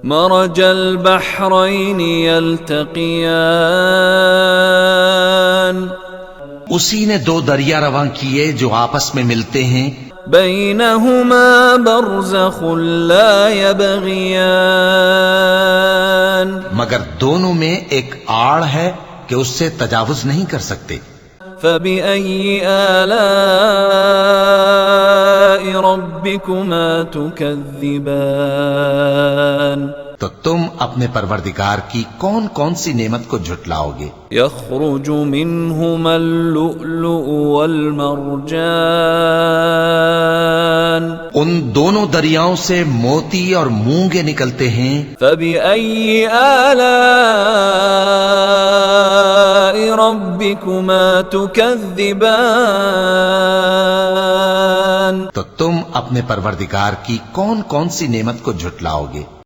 मरजल बहरैनि यल्तक़ियान, उसी ने दो दरिया रवां किए जो आपस में मिलते हैं। बैनहुमा बरज़ख़ुन ला यबग़ियान, मगर दोनों में एक आड़ है कि उससे तजावुज नहीं कर सकते। फ़बिअय्यि आलाइ रब्बिकुमा तुकज़्ज़िबान, तो तुम अपने परवरदिगार की कौन कौन सी नेमत को झुटलाओगे। यख़्रुजु मिन्हुमा अल-लुअ्लुअु वल-मरजान, उन दोनों दरियाओं से मोती और मूंगे निकलते हैं। फ़बिअय्यि आलाइ रब्बिकुमा तुकज़्ज़िबान, तो तुम अपने परवरदिगार की कौन कौन सी नेमत को झुटलाओगे।